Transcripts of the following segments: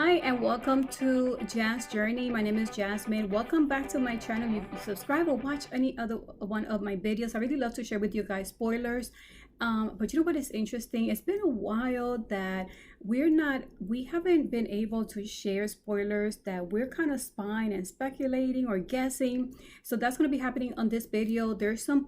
Hi and welcome to Jazz Journey. My name is Jasmine. Welcome back to my channel. You subscribe or watch any other one of my videos. I really love to share with you guys spoilers. But you know what is interesting? It's been a while that we haven't been able to share spoilers, that we're kind of spying and speculating or guessing. So that's going to be happening on this video. There's some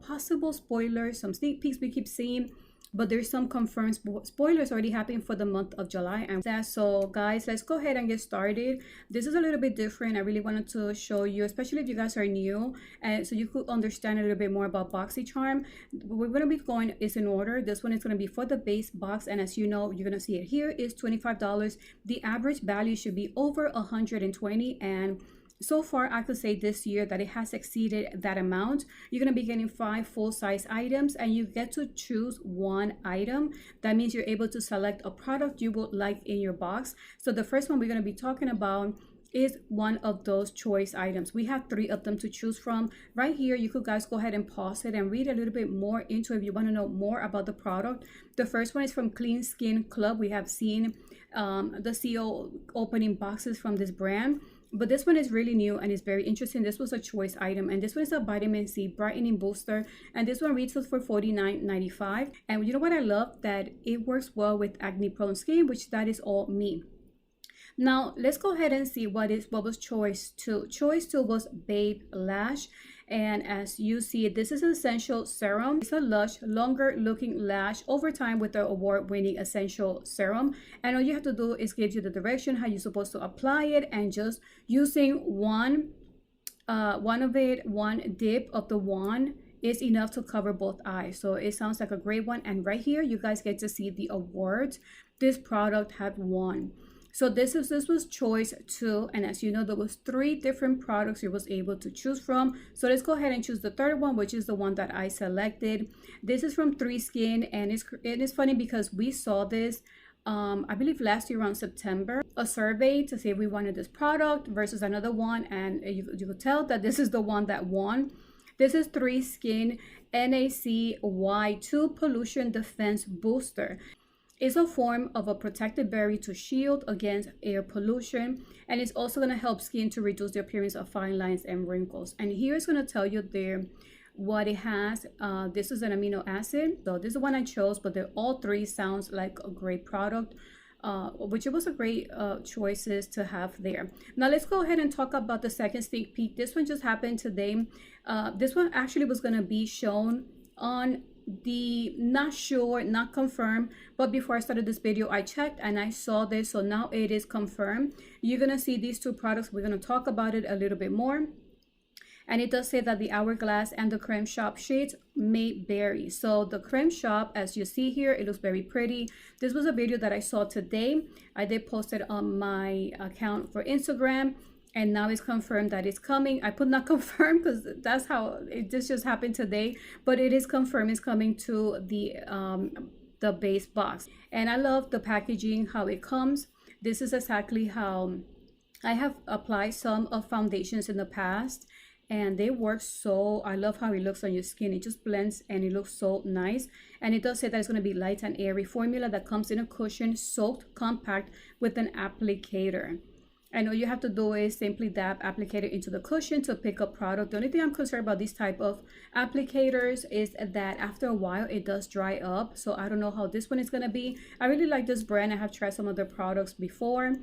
possible spoilers, some sneak peeks we keep seeing, but there's some confirmed spoilers already happening for the month of July. And so guys, let's go ahead and get started. This is a little bit different. I really wanted to show you, especially if you guys are new, and so you could understand a little bit more about Boxycharm. We're going to be going is in order. This one is going to be for the base box, and as you know, you're going to see it here is $25. The average value should be over 120, and so far I could say this year that it has exceeded that amount. You're going to be getting 5 full-size items, and you get to choose one item. That means you're able to select a product you would like in your box. So the first one we're going to be talking about is one of those choice items. We have 3 of them to choose from. Right here, you could guys go ahead and pause it and read a little bit more into it if you want to know more about the product. The first one is from Clean Skin Club. We have seen the CEO opening boxes from this brand, but this one is really new and is very interesting. This was a choice item, and this one is a vitamin C brightening booster, and this one retails for $49.95. And you know what I love? That it works well with acne prone skin, which that is all me. Now let's go ahead and see what was choice 2. Choice 2 was Babe Lash, and as you see, this is an essential serum. It's a lush, longer looking lash over time with the award-winning essential serum, and all you have to do is give you the direction how you're supposed to apply it, and just using one dip of the wand is enough to cover both eyes. So it sounds like a great one. And right here you guys get to see the awards this product had won. So this was choice 2, and as you know, there was 3 different products you was able to choose from. So let's go ahead and choose the third one, which is the one that I selected. This is from 3 Skin, and it's funny because we saw this I believe last year around September, a survey to see if we wanted this product versus another one, and you could tell that this is the one that won. This is 3 Skin NACY2 Pollution Defense Booster. It's a form of a protective barrier to shield against air pollution, and it's also going to help skin to reduce the appearance of fine lines and wrinkles. And here it's going to tell you there what it has. This is an amino acid, so this is the one I chose, but they're all 3 sounds like a great product, which it was a great choices to have there. Now let's go ahead and talk about the second sneak peek. This one just happened today. This one actually was going to be shown on the not confirmed, but before I started this video I checked and I saw this, so now it is confirmed. You're gonna see these 2 products. We're gonna talk about it a little bit more, and it does say that the Hourglass and the Creme Shop shades may vary. So the Creme Shop, as you see here, it looks very pretty. This was a video that I saw today. I did post it on my account for Instagram, and now it's confirmed that it's coming. I put not confirmed because that's how this just happened today, but it is confirmed it's coming to the base box. And I love the packaging, how it comes. This is exactly how I have applied some of foundations in the past, and they work. So I love how it looks on your skin. It just blends and it looks so nice. And it does say that it's going to be light and airy formula that comes in a cushion, soaked, compact with an applicator. And all you have to do is simply dab applicator into the cushion to pick up product. The only thing I'm concerned about these type of applicators is that after a while it does dry up. So I don't know how this one is going to be. I really like this brand. I have tried some other products before.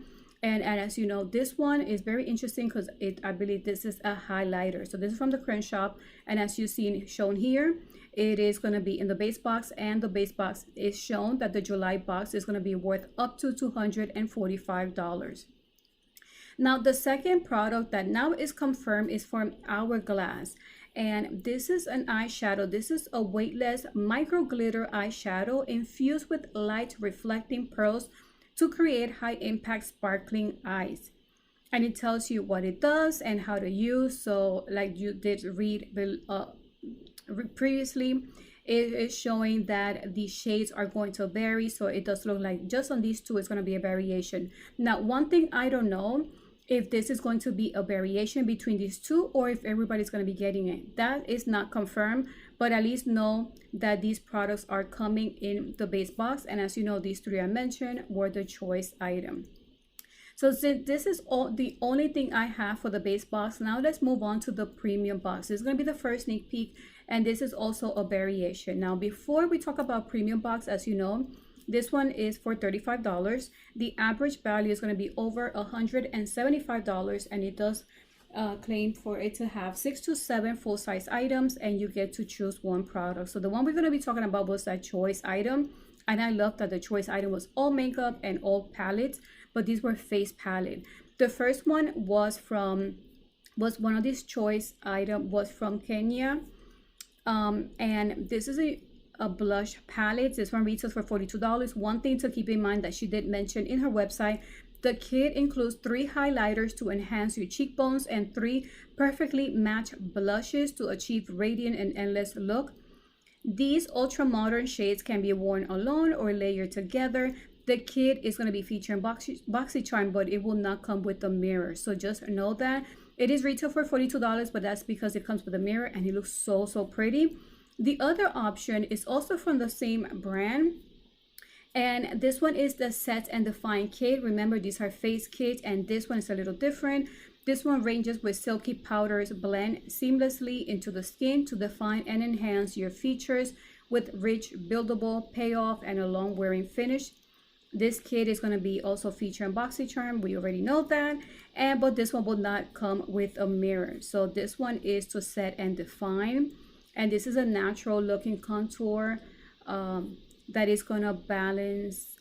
And as you know, this one is very interesting because I believe this is a highlighter. So this is from the Creme Shop. And as you've seen shown here, it is going to be in the base box. And the base box is shown that the July box is going to be worth up to $245. Now, the second product that now is confirmed is from Hourglass. And this is an eyeshadow. This is a weightless micro glitter eyeshadow infused with light reflecting pearls to create high impact sparkling eyes. And it tells you what it does and how to use. So like you did read previously, it is showing that the shades are going to vary. So it does look like just on these 2 it's going to be a variation. Now, one thing I don't know if this is going to be a variation between these 2 or if everybody's going to be getting it. That is not confirmed, but at least know that these products are coming in the base box. And as you know, these 3 I mentioned were the choice item. So since this is all the only thing I have for the base box, now let's move on to the premium box. This is going to be the first sneak peek, and this is also a variation. Now, before we talk about premium box, as you know, this one is for $35. The average value is going to be over $175, and it does claim for it to have 6 to 7 full-size items, and you get to choose one product. So the one we're going to be talking about was that choice item, and I love that the choice item was all makeup and all palettes, but these were face palette. The first one was one of these choice item was from Kenya, and this is a blush palette. This one retails for $42. One thing to keep in mind that she did mention in her website, the kit includes 3 highlighters to enhance your cheekbones and 3 perfectly matched blushes to achieve radiant and endless look. These ultra modern shades can be worn alone or layered together. The kit is going to be featuring Boxycharm, but it will not come with a mirror. So just know that it is retail for $42, but that's because it comes with a mirror and it looks so pretty. The other option is also from the same brand, and this one is the Set and Define kit. Remember, these are face kits, and this one is a little different. This one ranges with silky powders blend seamlessly into the skin to define and enhance your features with rich buildable payoff and a long wearing finish. This kit is going to be also featuring Boxycharm. We already know that, but this one will not come with a mirror. So this one is to set and define, and this is a natural looking contour that is going to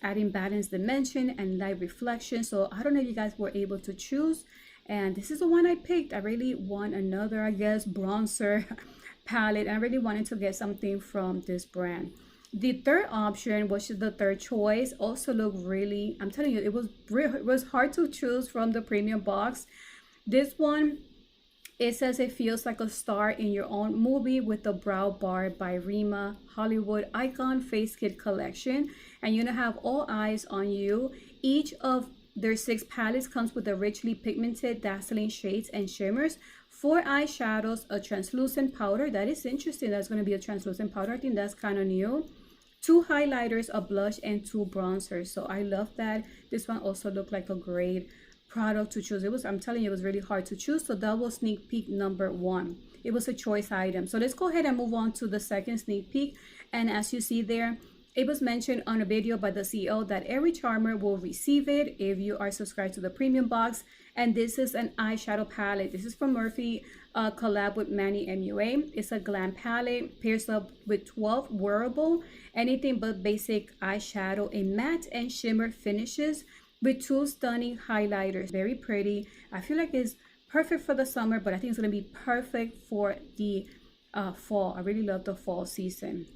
adding balance dimension and light reflection. So I don't know if you guys were able to choose, and this is the one I picked. I really want another, I guess, bronzer palette. I really wanted to get something from this brand. The third option, which is the third choice, also looked really, I'm telling you, it was hard to choose from the premium box. This one, it says it feels like a star in your own movie with the Brow Bar by Rima Hollywood Icon Face Kit Collection. And you're gonna have all eyes on you. Each of their 6 palettes comes with a richly pigmented dazzling shades and shimmers, 4 eyeshadows, a translucent powder. That is interesting. That's gonna be a translucent powder. I think that's kind of new. 2 highlighters, a blush, and 2 bronzers. So I love that. This one also looked like a great product to choose. I'm telling you, it was really hard to choose. So that was sneak peek number 1. It was a choice item. So let's go ahead and move on to the second sneak peek. And as you see there, it was mentioned on a video by the CEO that every charmer will receive it if you are subscribed to the premium box. And this is an eyeshadow palette. This is from Murphy, collab with Manny MUA. It's a glam palette, pairs up with 12 wearable, anything but basic eyeshadow in matte and shimmer finishes with 2 stunning highlighters. Very pretty. I feel like it's perfect for the summer, but I think it's going to be perfect for the fall. I really love the fall season.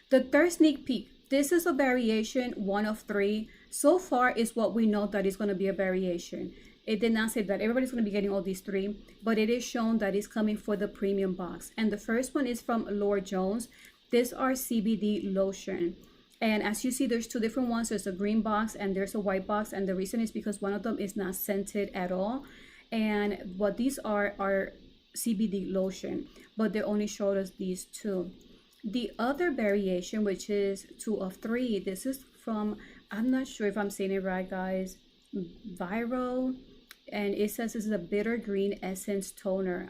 The third sneak peek. This is a variation, 1 of 3. So far is what we know that it's going to be a variation. It did not say that everybody's going to be getting all these 3, but it is shown that it's coming for the premium box. And the first one is from Lord Jones. These are CBD lotion. And as you see, there's 2 different ones. There's a green box and there's a white box. And the reason is because one of them is not scented at all. And what these are CBD lotion, but they only showed us these 2. The other variation, which is 2 of 3, this is from, I'm not sure if I'm saying it right, guys, Viral. And it says this is a bitter green essence toner.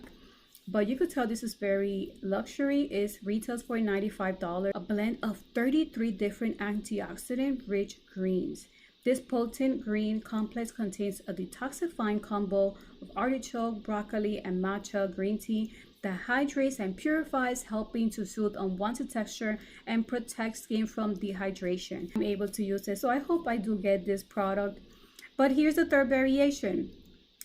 But you could tell this is very luxury. It retails for $95. A blend of 33 different antioxidant rich greens. This potent green complex contains a detoxifying combo of artichoke, broccoli, and matcha green tea that hydrates and purifies, helping to soothe unwanted texture and protect skin from dehydration. I'm able to use this, so I hope I do get this product. But here's the third variation.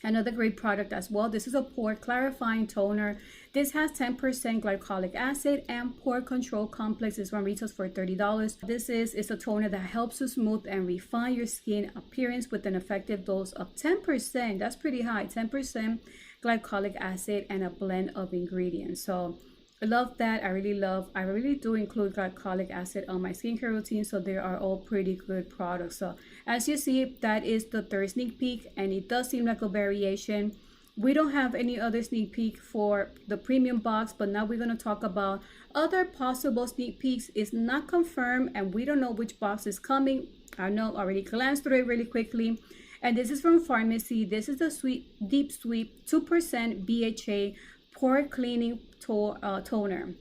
Another great product as well. This is a pore clarifying toner. This has 10% glycolic acid and pore control complex. This one retails for $30. This is a toner that helps to smooth and refine your skin appearance with an effective dose of 10%. That's pretty high. 10% glycolic acid and a blend of ingredients. So I love that. I really do include glycolic acid on my skincare routine, so they are all pretty good products. So as you see, that is the third sneak peek, and it does seem like a variation. We don't have any other sneak peek for the premium box, but now we're going to talk about other possible sneak peeks. It's not confirmed, and we don't know which box is coming. I know, already glanced through it really quickly, And this is from Pharmacy. This is the Deep Sweep 2% BHA pore cleaning toner.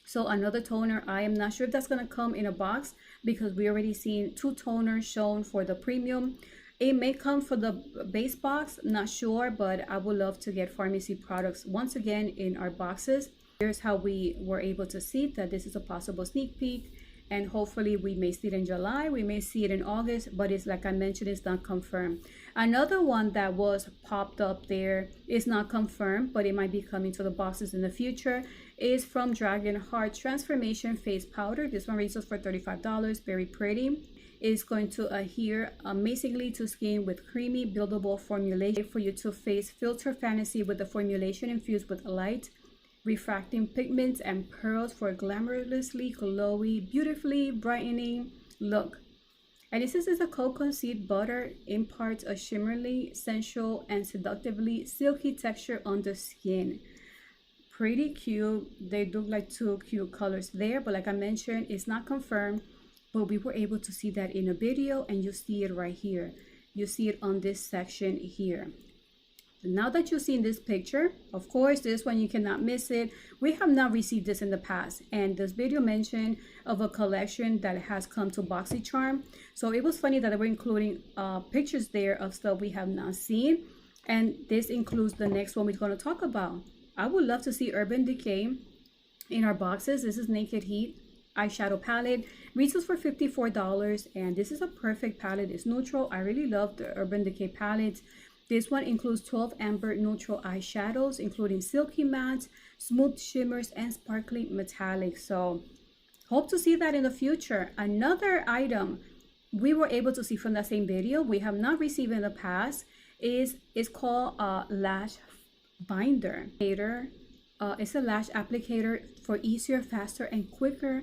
So another toner, I am not sure if that's going to come in a box because we already seen 2 toners shown for the premium. It may come for the base box, not sure, but I would love to get Pharmacy products once again in our boxes. Here's how we were able to see that this is a possible sneak peek, and hopefully we may see it in July, we may see it in August, but it's like I mentioned, it's not confirmed. Another one that was popped up there is not confirmed, but it might be coming to the boxes in the future, is from Dragon Heart Transformation Face Powder. This one retails for $35, very pretty. It's going to adhere amazingly to skin with creamy buildable formulation for you to face filter fantasy with the formulation infused with light refracting pigments and pearls for a glamorously glowy, beautifully brightening look. And this is a coconut seed butter, imparts a shimmery, sensual, and seductively silky texture on the skin. Pretty cute. They look like 2 cute colors there, but like I mentioned, it's not confirmed, but we were able to see that in a video, and you see it right here. You see it on this section here. Now that you've seen this picture, of course, this one you cannot miss it. We have not received this in the past, and this video mentioned of a collection that has come to Boxycharm. So it was funny that they were including pictures there of stuff we have not seen, and this includes the next one we're going to talk about. I would love to see Urban Decay in our boxes. This is Naked Heat eyeshadow palette, retails for $54, and this is a perfect palette. It's neutral. I really love the Urban Decay palettes. This one includes 12 amber neutral eyeshadows, including silky mattes, smooth shimmers, and sparkling metallics. So hope to see that in the future. Another item we were able to see from that same video, we have not received in the past, is called Lash Binder. It's a lash applicator for easier, faster, and quicker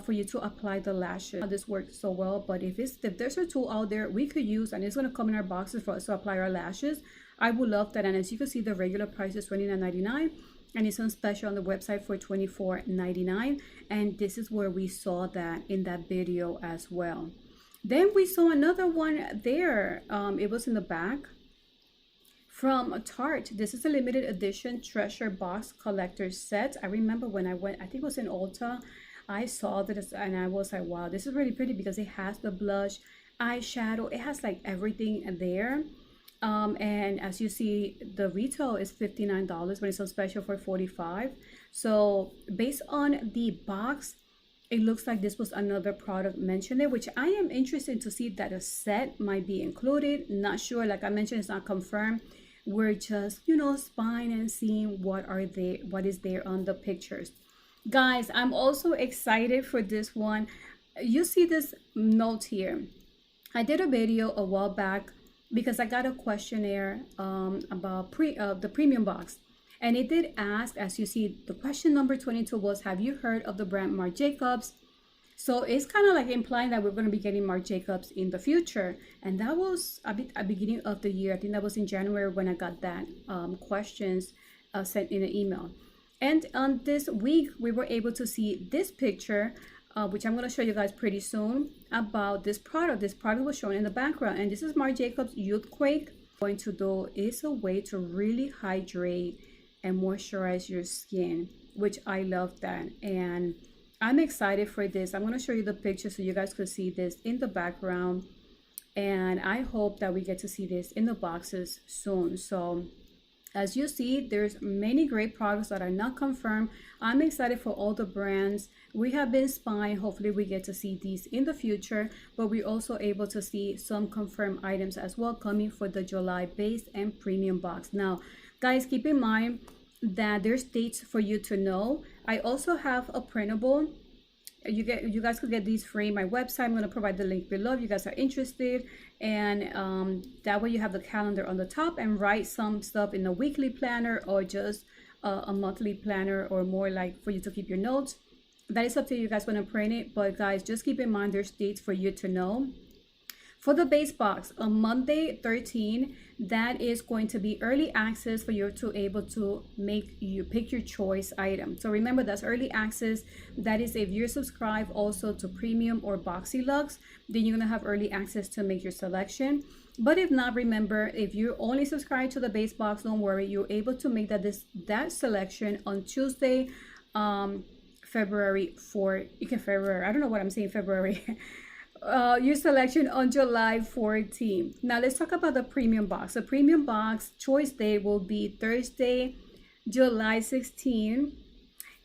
for you to apply the lashes. This works so well, but if there's a tool out there we could use and it's going to come in our boxes for us to apply our lashes, I would love that. And as you can see, the regular price is $29.99 and it's on special on the website for $24.99, and this is where we saw that in that video as well. Then we saw another one there. It was in the back from Tarte. This is a limited edition treasure box collector set. I remember when I went, I think it was in Ulta, I saw this and I was like, wow, this is really pretty because it has the blush, eyeshadow, it has like everything there. And as you see, the retail is $59, but it's on special for $45. So based on the box, it looks like this was another product mentioned there, which I am interested to see that a set might be included. Not sure, like I mentioned, it's not confirmed. We're just, you know, spying and seeing what is there on the pictures. Guys, I'm also excited for this one. You see this note here. I did a video a while back because I got a questionnaire about the premium box, and it did ask, as you see, the question number 22 was, have you heard of the brand Marc Jacobs? So it's kind of like implying that we're going to be getting Marc Jacobs in the future, and that was a bit at the beginning of the year. I think that was in January when I got that questions sent in an email. And on this week, we were able to see this picture, which I'm going to show you guys pretty soon, about this product. This product was shown in the background, and this is Marc Jacobs Youthquake. What I'm going to do is a way to really hydrate and moisturize your skin, which I love that. And I'm excited for this. I'm going to show you the picture so you guys could see this in the background. And I hope that we get to see this in the boxes soon. So as you see, there's many great products that are not confirmed. I'm excited for all the brands. We have been spying. Hopefully we get to see these in the future, but we're also able to see some confirmed items as well coming for the July base and premium box. Now, guys, keep in mind that there's dates for you to know. I also have a printable. You guys could get these free. My website, I'm going to provide the link below if you guys are interested, and that way you have the calendar on the top and write some stuff in a weekly planner or just a monthly planner, or more like for you to keep your notes. That is up to you guys when I print it, but guys, just keep in mind there's dates for you to know. For the base box, on Monday 13, that is going to be early access for you to able to pick your choice item. So remember, that's early access. That is if you're subscribed also to premium or Boxy Luxe, then you're gonna have early access to make your selection. But if not, remember, if you only subscribe to the base box, don't worry, you're able to make that selection on Tuesday, February 4, February, I don't know what I'm saying, February. Your selection on July 14th. Now let's talk about the premium box. The premium box choice date will be Thursday, July 16th,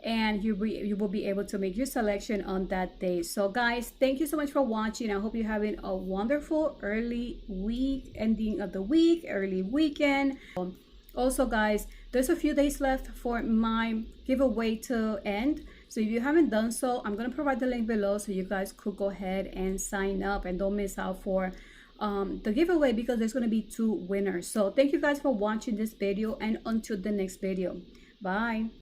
and you will be able to make your selection on that day. So guys, thank you so much for watching. I hope you're having a wonderful early week, ending of the week, early weekend. Also guys, there's a few days left for my giveaway to end. So if you haven't done so, I'm going to provide the link below so you guys could go ahead and sign up and don't miss out for the giveaway, because there's going to be 2 winners. So thank you guys for watching this video, and until the next video. Bye.